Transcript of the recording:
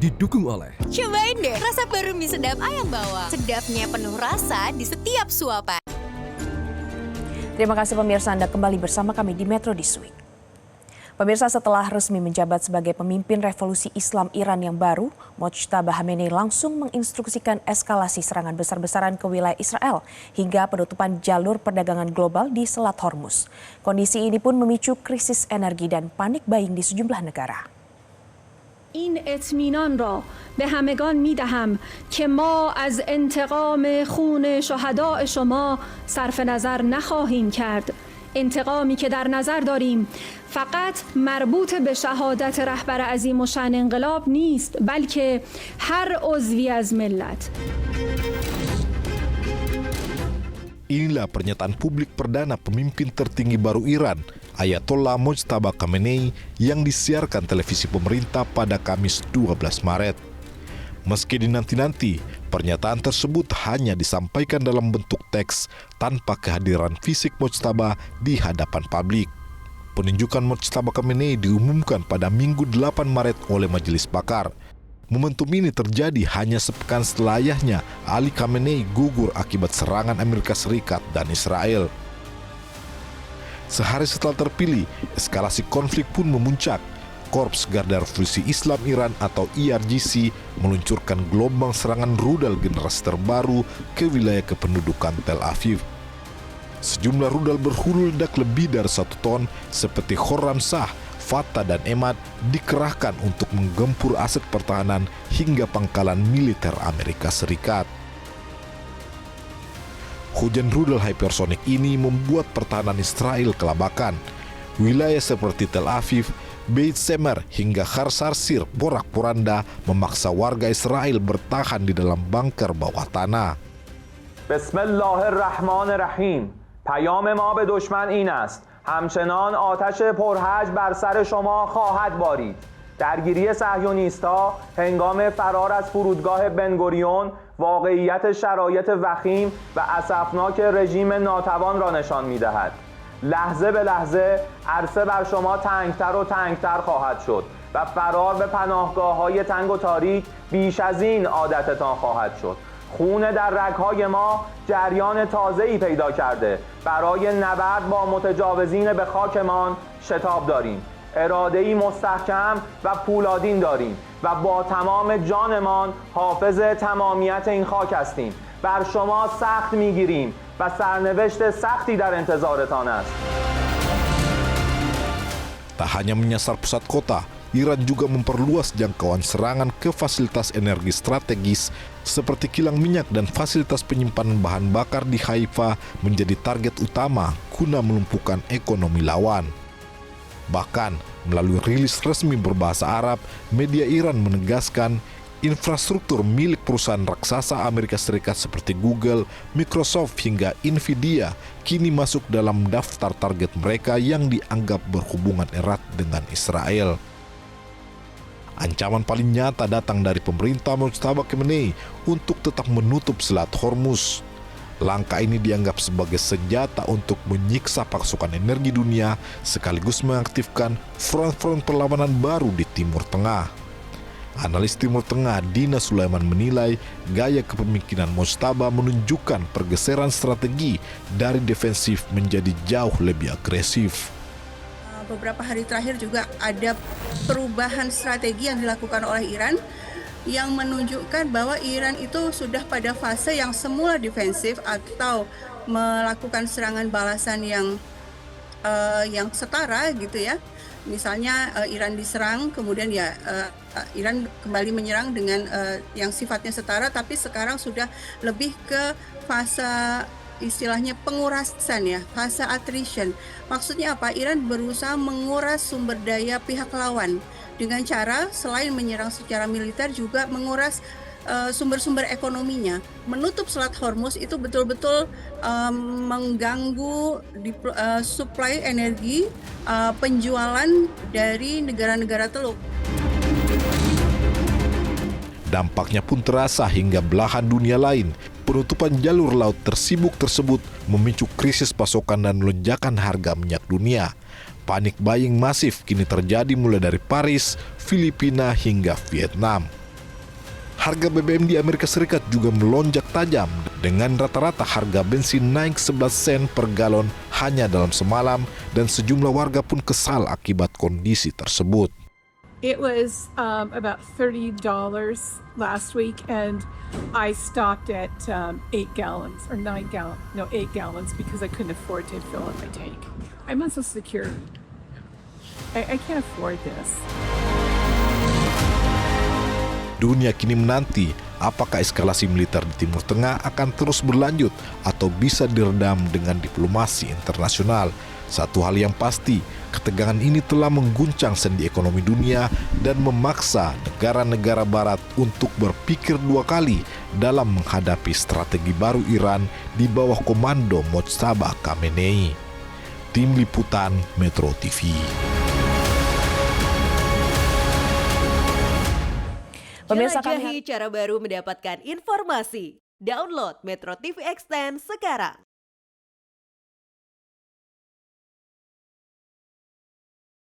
didukung oleh Cobain deh rasa baru mie sedap ayam bawang. Sedapnya penuh rasa di setiap suapan. Terima kasih pemirsa, Anda kembali bersama kami di Metro This Week. Pemirsa, setelah resmi menjabat sebagai pemimpin revolusi Islam Iran yang baru, Mojtaba Khamenei langsung menginstruksikan eskalasi serangan besar-besaran ke wilayah Israel hingga penutupan jalur perdagangan global di Selat Hormuz. Kondisi ini pun memicu krisis energi dan panik buying di sejumlah negara. این اطمینان را به همگان می‌دهم که ما از انتقام خون شهداء شما صرف نظر نخواهیم کرد. انتقامی که در نظر داریم فقط مربوط به شهادت رهبر عظیم الشأن انقلاب نیست، بلکه هر عضوی از ملت. Inilah pernyataan publik perdana pemimpin tertinggi baru Iran, Ayatollah Mojtaba Khamenei, yang disiarkan televisi pemerintah pada Kamis 12 Maret. Meski dinanti-nanti, pernyataan tersebut hanya disampaikan dalam bentuk teks tanpa kehadiran fisik Mojtaba di hadapan publik. Penunjukan Mojtaba Khamenei diumumkan pada Minggu 8 Maret oleh Majelis Pakar. Momentum ini terjadi hanya sepekan setelah ayahnya, Ali Khamenei, gugur akibat serangan Amerika Serikat dan Israel. Sehari setelah terpilih, eskalasi konflik pun memuncak. Korps Garda Revolusi Islam Iran atau IRGC meluncurkan gelombang serangan rudal generasi terbaru ke wilayah kependudukan Tel Aviv. Sejumlah rudal berhulu ledak lebih dari 1 ton seperti Khorramsah, Fatah dan Emad dikerahkan untuk menggempur aset pertahanan hingga pangkalan militer Amerika Serikat. Hujan rudal hypersonik ini membuat pertahanan Israel kelabakan. Wilayah seperti Tel Aviv, Beit Shemer hingga Har Sarsir porak-poranda memaksa warga Israel bertahan di dalam bunker bawah tanah. Bismillahirrahmanirrahim. پیام ما به دشمن این است همچنان آتش پرهج بر سر شما خواهد بارید. درگیری صهیونیست‌ها هنگام فرار از فرودگاه بنگوریون واقعیت شرایط وخیم و اسفناک رژیم ناتوان را نشان می‌دهد. لحظه به لحظه عرصه بر شما تنگتر و تنگتر خواهد شد و فرار به پناهگاه‌های تنگ و تاریک بیش از این عادتتان خواهد شد. خون در رگ‌های ما جریان تازه‌ای پیدا کرده. برای نبرد با متجاوزین به خاکمان شتاب داریم. اراده‌ای مستحکم و پولادین داریم و با تمام جانمان حافظ تمامیت این خاک هستیم. بر شما سخت می‌گیریم و سرنوشت سختی در انتظارتان است. Tak hanya menyasar pusat kota, Iran juga memperluas jangkauan serangan ke fasilitas energi strategis seperti kilang minyak dan fasilitas penyimpanan bahan bakar di Haifa menjadi target utama guna melumpuhkan ekonomi lawan. Bahkan, melalui rilis resmi berbahasa Arab, media Iran menegaskan infrastruktur milik perusahaan raksasa Amerika Serikat seperti Google, Microsoft hingga Nvidia kini masuk dalam daftar target mereka yang dianggap berhubungan erat dengan Israel. Ancaman paling nyata datang dari pemerintah Mojtaba Khamenei untuk tetap menutup Selat Hormuz. Langkah ini dianggap sebagai senjata untuk menyiksa pasukan energi dunia sekaligus mengaktifkan front-front perlawanan baru di Timur Tengah. Analis Timur Tengah Dina Sulaiman menilai gaya kepemimpinan Mojtaba menunjukkan pergeseran strategi dari defensif menjadi jauh lebih agresif. Beberapa hari terakhir juga ada perubahan strategi yang dilakukan oleh Iran yang menunjukkan bahwa Iran itu sudah pada fase yang semula defensif atau melakukan serangan balasan yang setara gitu ya. Misalnya Iran diserang, kemudian Iran kembali menyerang dengan yang sifatnya setara, tapi sekarang sudah lebih ke fase istilahnya pengurasan ya, fase attrition. Maksudnya apa? Iran berusaha menguras sumber daya pihak lawan dengan cara selain menyerang secara militer juga menguras sumber-sumber ekonominya. Menutup Selat Hormuz itu betul-betul mengganggu suplai energi penjualan dari negara-negara Teluk. Dampaknya pun terasa hingga belahan dunia lain. Penutupan jalur laut tersibuk tersebut memicu krisis pasokan dan lonjakan harga minyak dunia. Panik buying masif kini terjadi mulai dari Paris, Filipina hingga Vietnam. Harga BBM di Amerika Serikat juga melonjak tajam dengan rata-rata harga bensin naik 11 sen per galon hanya dalam semalam dan sejumlah warga pun kesal akibat kondisi tersebut. It was about $30 last week, and I stopped at 8 gallons or 8 gallons because I couldn't afford to fill up my tank. I'm on Social Security. I can't afford this. Dunia kini menanti apakah eskalasi militer di Timur Tengah akan terus berlanjut atau bisa diredam dengan diplomasi internasional. Satu hal yang pasti, ketegangan ini telah mengguncang sendi ekonomi dunia dan memaksa negara-negara barat untuk berpikir dua kali dalam menghadapi strategi baru Iran di bawah komando Mojtaba Khamenei. Tim Liputan Metro TV. Jelajahi cara baru mendapatkan informasi. Download Metro TV Extend sekarang.